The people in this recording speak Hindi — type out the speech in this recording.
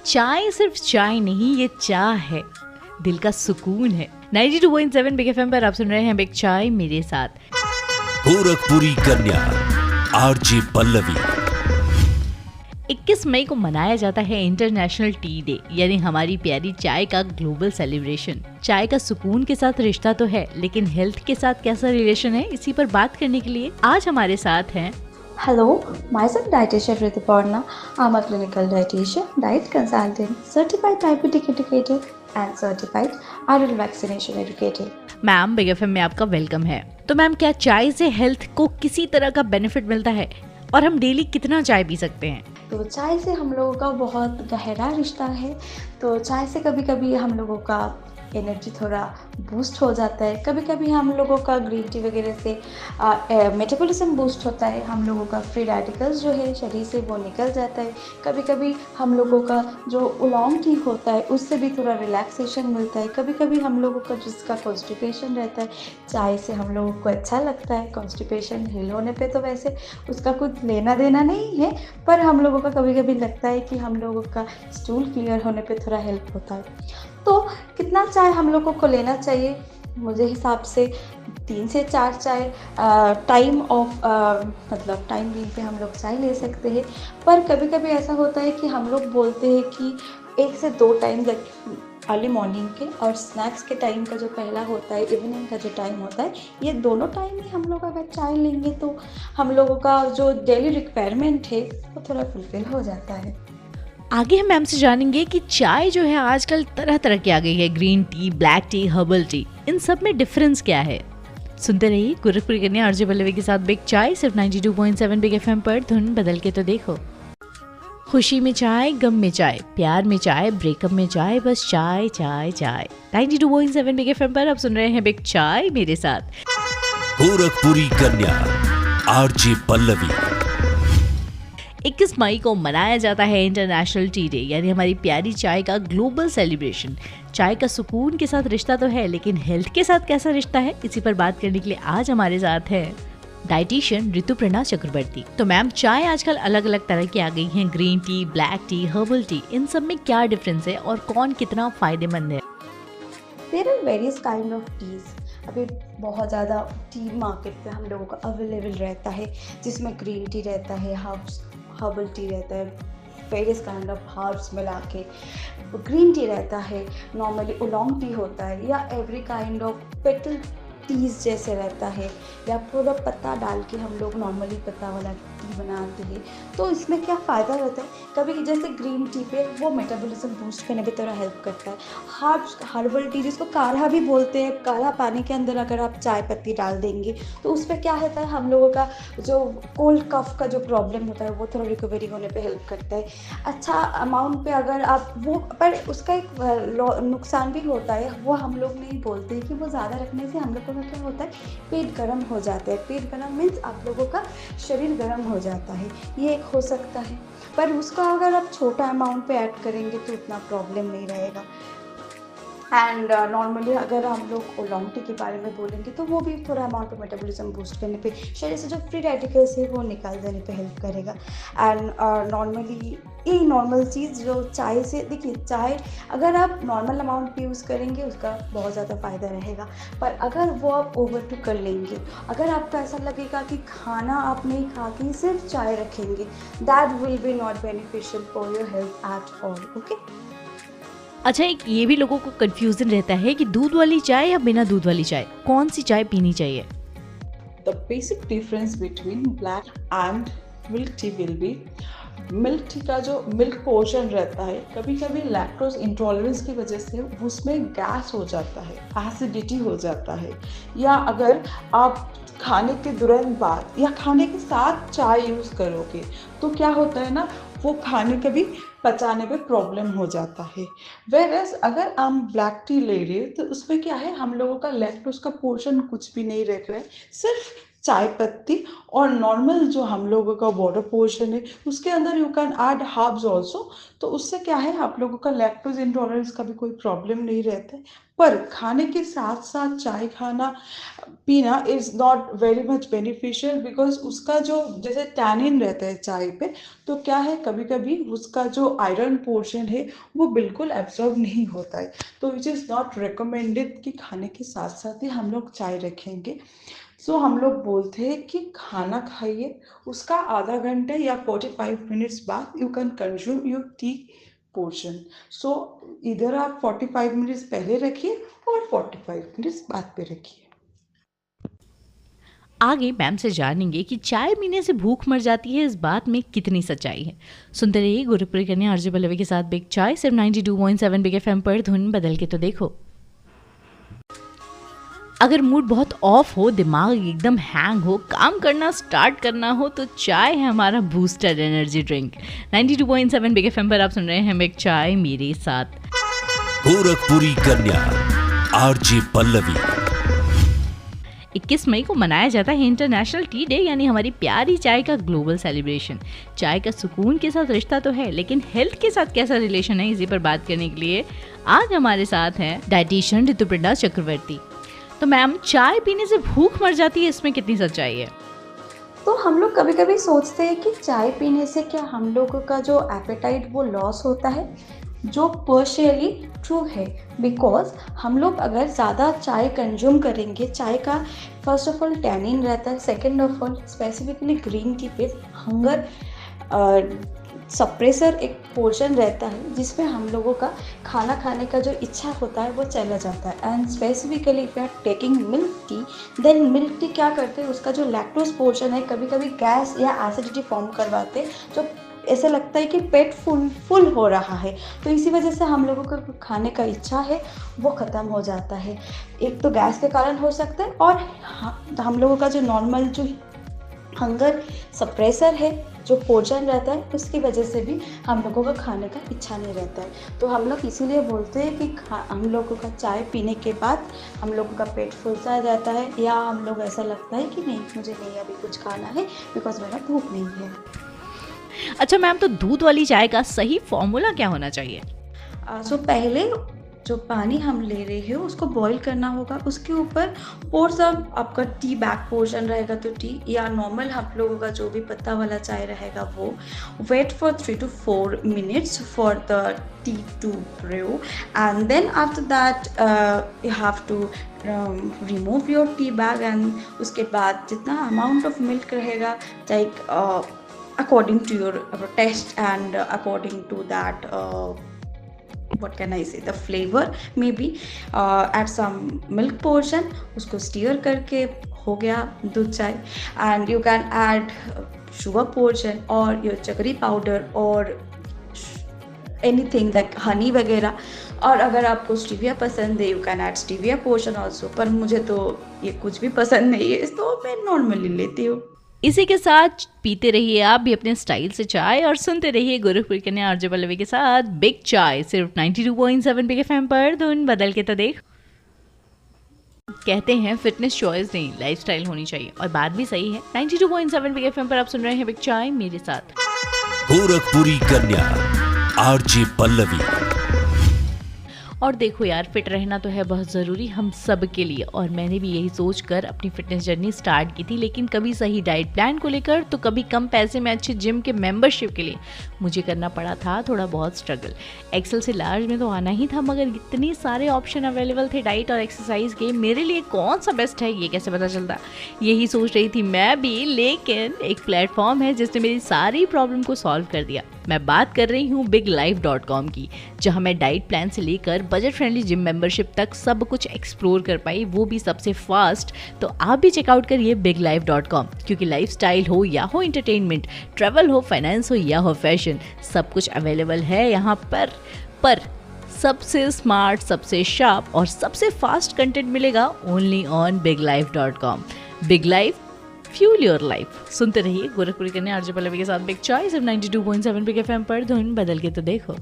चाय सिर्फ चाय नहीं, ये चाय है, दिल का सुकून है। 92.7 बिग एफएम पर आप सुन रहे हैं बिग चाय मेरे साथ। गोरखपुरी कन्या आरजे पल्लवी। 21 मई को मनाया जाता है इंटरनेशनल टी डे, यानी हमारी प्यारी चाय का ग्लोबल सेलिब्रेशन। चाय का सुकून के साथ रिश्ता तो है, लेकिन हेल्थ के साथ कैसा रिलेशन है, इसी पर बात करने के लिए आज हमारे साथ हैं Hello, myself dietitian Rituparna. I'm a clinical dietitian, diet consultant, certified diabetic educator and certified adult vaccination educator. Ma'am, big FM में आपका वेलकम है। तो मैम, क्या चाय से हेल्थ को किसी तरह का बेनिफिट मिलता है और हम डेली कितना चाय पी सकते हैं? तो चाय से हम लोगों का बहुत गहरा रिश्ता है। तो चाय से कभी कभी हम लोगों का एनर्जी थोड़ा बूस्ट हो जाता है, कभी कभी हम लोगों का ग्रीन टी वगैरह से मेटाबॉलिज्म बूस्ट होता है, हम लोगों का फ्री रेडिकल्स जो है शरीर से वो निकल जाता है, कभी कभी हम लोगों का जो उलोंग टी होता है उससे भी थोड़ा रिलैक्सेशन मिलता है, कभी कभी हम लोगों का जिसका कॉन्स्टिपेशन रहता है चाय से हम लोगों को अच्छा लगता है। कॉन्स्टिपेशन हिल होने पे तो वैसे उसका कुछ लेना देना नहीं है, पर हम लोगों का कभी कभी लगता है कि हम लोगों का स्टूल क्लियर होने पे थोड़ा हेल्प होता है। तो कितना चाय हम लोगों को लेना चाहिए? मुझे हिसाब से 3 से 4 चाय टाइम ऑफ मतलब टाइम बीन पे हम लोग चाय ले सकते हैं। पर कभी कभी ऐसा होता है कि हम लोग बोलते हैं कि 1 से 2 टाइम अर्ली मॉर्निंग के और स्नैक्स के टाइम का जो पहला होता है, इवनिंग का जो टाइम होता है, ये दोनों टाइम ही हम लोग अगर चाय लेंगे तो हम लोगों का जो डेली रिक्वायरमेंट है वो थोड़ा फुलफिल हो जाता है। आगे हम मैम से जानेंगे कि चाय जो है आजकल तरह तरह की आ गई है, green tea, black tea, herbal tea, इन सब में डिफरेंस क्या है? सुनते रहिए गोरखपुरी कन्या आरजे पल्लवी के साथ बिग चाय, सिर्फ 92.7 बिग एफएम पर। धुन बदल के तो देखो। खुशी में चाय, गम में चाय, प्यार में चाय, ब्रेकअप में चाय, बस चाय चाय चाय। 92.7 बिग एफएम पर आप सुन रहे हैं बिग चाय मेरे साथ। गोरखपुरी कन्या आरजे पल्लवी। 21 मई को मनाया जाता है इंटरनेशनल टी डे, यानी हमारी प्यारी चाय का ग्लोबल सेलिब्रेशन। चाय का सुकून के साथ रिश्ता तो है, लेकिन हेल्थ के साथ कैसा रिश्ता है, इसी पर बात करने के लिए आज हमारे साथ है डाइटिशियन ऋतुपर्णा चक्रवर्ती। तो मैम, चाय आजकल अलग अलग तरह की आ गई हैं, green tea, black tea, herbal tea, इन सब में क्या डिफरेंस है और कौन कितना फायदेमंद है? There are various kind of teas. अभी बहुत ज़्यादा टी मार्केट पे हम लोगों का अवेलेबल रहता है, जिसमें ग्रीन टी रहता है, हर्बल टी रहता है, वेरियस काइंड ऑफ हर्ब्स मिला के ग्रीन टी रहता है, नॉर्मली उलोंग टी होता है, या every kind of petal teas जैसे रहता है, या पूरा पत्ता डाल के हम लोग नॉर्मली पत्ता वाला टी बनाते हैं। तो इसमें क्या फ़ायदा रहता है, कभी जैसे ग्रीन टी पे वो मेटाबॉलिज्म बूस्ट करने में थोड़ा हेल्प करता है। हर्बल टी जिसको काढ़ा भी बोलते हैं, काढ़ा पानी के अंदर अगर आप चाय पत्ती डाल देंगे तो उस पर क्या होता है, हम लोगों का जो कोल्ड कफ का जो प्रॉब्लम होता है वो थोड़ा रिकवरी होने पे हेल्प करता है। अच्छा अमाउंट पे अगर आप वो, पर उसका एक नुकसान भी होता है, वो हम लोग नहीं बोलते हैं कि वो ज़्यादा रखने से हम लोगों का क्या होता है, पेट गर्म हो जाता है। पेट गर्म मीन्स आप लोगों का शरीर गर्म हो जाता है, ये एक हो सकता है। पर उसका अगर आप छोटा अमाउंट पे ऐड करेंगे तो उतना प्रॉब्लम नहीं रहेगा। एंड नॉर्मली अगर हम लोग ओलोंग टी के बारे में बोलेंगे तो वो भी थोड़ा अमाउंट ऑफ मेटाबॉलिज्म बूस्ट करने पे, शरीर से जो फ्री रेडिकल्स है वो निकाल देने पे हेल्प करेगा। एंड नॉर्मली ये नॉर्मल चीज़ जो चाय से, देखिए चाय अगर आप नॉर्मल अमाउंट पे यूज़ करेंगे उसका बहुत ज़्यादा फ़ायदा रहेगा, पर अगर वो आप ओवर टू कर लेंगे, अगर आपको ऐसा लगेगा कि खाना आप नहीं खा के सिर्फ चाय रखेंगे, that will be not beneficial for your health at all. Okay. अच्छा, एक ये भी लोगों को कंफ्यूजन रहता है कि दूध वाली चाय या बिना दूध वाली चाय, कौन सी चाय पीनी चाहिए? The basic difference between black and milk tea will be, milk tea का जो मिल्क पोर्शन रहता है, कभी कभी लैक्टोज इंटॉलरेंस की वजह से उसमें गैस हो जाता है, एसिडिटी हो जाता है, या अगर आप खाने के तुरंत बाद या खाने के साथ चाय यूज़ करोगे तो क्या होता है ना, वो खाने के भी पचाने पे प्रॉब्लम हो जाता है। वेरएस अगर हम ब्लैक टी ले रहे हैं तो उसमें क्या है, हम लोगों का लैक्टोज का पोर्शन कुछ भी नहीं रह रहा है, सिर्फ चाय पत्ती और नॉर्मल जो हम लोगों का वाटर पोर्शन है उसके अंदर you can add herbs also. तो उससे क्या है, आप लोगों का लैक्टोज इंटॉलरेंस का भी कोई प्रॉब्लम नहीं रहता है। पर खाने के साथ साथ चाय खाना पीना is not very much beneficial, because उसका जो जैसे टैनिन रहता है चाय पे, तो क्या है कभी कभी उसका जो आयरन पोर्शन है वो बिल्कुल एब्जॉर्ब नहीं होता है। तो विच इज़ नॉट रिकमेंडेड कि खाने के साथ साथ ही हम लोग चाय रखेंगे। सो हम लोग बोलते हैं कि खाना खाइए, उसका आधा घंटे या 45 मिनट्स बाद you can consume your tea portion. So इधर आप 45 मिनट्स पहले रखिए और 45 मिनट्स बाद पे रखिए। आगे मैम से जानेंगे कि चाय पीने से भूख मर जाती है, इस बात में कितनी सच्चाई है। सुनते रहिए गुरुपुरी कन्या आरजे पल्लवी के साथ बिग चाय सिर्फ 92.7 बिग एफएम पर। धुन बदल के तो देखो। अगर मूड बहुत ऑफ हो, दिमाग एकदम हैंग हो, काम करना स्टार्ट करना हो, तो चाय है हमारा booster energy drink. 92.7 big FM पर आप सुन रहे हैं बिग चाय मेरे साथ। गोरखपुरी कन्या आरजे पल्लवी। 21 मई को मनाया जाता है इंटरनेशनल टी डे, यानी हमारी प्यारी चाय का ग्लोबल सेलिब्रेशन। चाय का सुकून के साथ रिश्ता तो है, लेकिन हेल्थ के साथ कैसा रिलेशन है, इसी पर बात करने के लिए आज हमारे साथ हैं डाइटिशियन ऋतुपर्णा चक्रवर्ती। तो मैम, चाय पीने से भूख मर जाती है, इसमें कितनी सच्चाई है? तो हम लोग कभी कभी सोचते हैं कि चाय पीने से क्या हम लोगों का जो एपेटाइट वो लॉस होता है, जो पर्शियली ट्रू है। बिकॉज हम लोग अगर ज़्यादा चाय कंज्यूम करेंगे, चाय का फर्स्ट ऑफ ऑल टैनिन रहता है, second of all specifically green tea पे हंगर सप्रेसर एक पोर्शन रहता है, जिसमें हम लोगों का खाना खाने का जो इच्छा होता है वो चला जाता है। And specifically if you are taking milk tea, then milk tea क्या करते हैं, उसका जो लैक्टोज पोर्शन है कभी कभी गैस या एसिडिटी फॉर्म करवाते, जो ऐसा लगता है कि पेट फुल हो रहा है। तो इसी वजह से हम लोगों का खाने का इच्छा है वो ख़त्म हो जाता है। एक तो गैस के कारण हो सकता है, और हम लोगों का जो नॉर्मल जो हंगर सप्रेसर है, जो पोर्शन रहता है, उसकी वजह से भी हम लोगों का खाने का इच्छा नहीं रहता है। तो हम लोग इसीलिए बोलते हैं कि हम लोगों का चाय पीने के बाद हम लोगों का पेट फुल सा जाता है, या हम लोग ऐसा लगता है कि नहीं मुझे नहीं अभी कुछ खाना है बिकॉज मेरा भूख नहीं है। अच्छा मैम, तो दूध वाली चाय का सही फॉर्मूला क्या होना चाहिए? सो पहले जो पानी हम ले रहे हैं उसको बॉईल करना होगा, उसके ऊपर और सब आपका टी बैग पोर्शन रहेगा तो टी, या नॉर्मल हम लोगों का जो भी पत्ता वाला चाय रहेगा वो। Wait for 3 to 4 minutes for the tea to brew, and then after that you have to remove your tea bag. And उसके बाद जितना अमाउंट ऑफ मिल्क रहेगा, like according to your taste and according to that what can I say, the flavor maybe, add some milk portion, उसको stir करके हो गया दूध चाय। and you can add sugar portion or your chakri powder or anything like honey वगैरह। और अगर आपको स्टीविया पसंद है, you can add stevia portion also, पर मुझे तो ये कुछ भी पसंद नहीं है, तो मैं नॉर्मली लेती हूँ। इसी के साथ पीते रहिए आप भी अपने स्टाइल से चाय, और सुनते रहिए गुरुपुरी कन्या आरजे पल्लवी के साथ बिग चाय सिर्फ 92.7 बिग एफएम पर। धुन बदल के तो देख। कहते हैं फिटनेस चॉइस नहीं, लाइफस्टाइल होनी चाहिए, और बात भी सही है। 92.7 बिग एफएम पर आप सुन रहे हैं बिग चाय मेरे साथ। गोरखपुरी कन्या आरजे पल्लवी। और देखो यार, फिट रहना तो है बहुत ज़रूरी हम सब के लिए, और मैंने भी यही सोच कर अपनी फिटनेस जर्नी स्टार्ट की थी। लेकिन कभी सही डाइट प्लान को लेकर, तो कभी कम पैसे में अच्छे जिम के मेंबरशिप के लिए मुझे करना पड़ा था थोड़ा बहुत स्ट्रगल। एक्सेल से लार्ज में तो आना ही था, मगर इतने सारे ऑप्शन अवेलेबल थे डाइट और एक्सरसाइज के, मेरे लिए कौन सा बेस्ट है ये कैसे पता चलता, यही सोच रही थी मैं भी। लेकिन एक प्लेटफॉर्म है जिसने मेरी सारी प्रॉब्लम को सॉल्व कर दिया। मैं बात कर रही हूँ biglife.com की, जहाँ मैं डाइट प्लान से लेकर बजट फ्रेंडली जिम मेंबरशिप तक सब कुछ एक्सप्लोर कर पाई, वो भी सबसे फास्ट। तो आप भी चेकआउट करिए biglife.com, क्योंकि लाइफस्टाइल हो या हो एंटरटेनमेंट, ट्रैवल हो, फाइनेंस हो या हो फैशन, सब कुछ अवेलेबल है यहाँ पर सबसे स्मार्ट, सबसे शार्प और सबसे फास्ट कंटेंट मिलेगा only on biglife.com। Big life, fuel your life. सुनते रहिए गोरखपुरी कन्या आरजे पल्लवी के साथ बिग चाय सिर्फ 92.7 बिग एफएम पर। धुन बदल के तो देखो।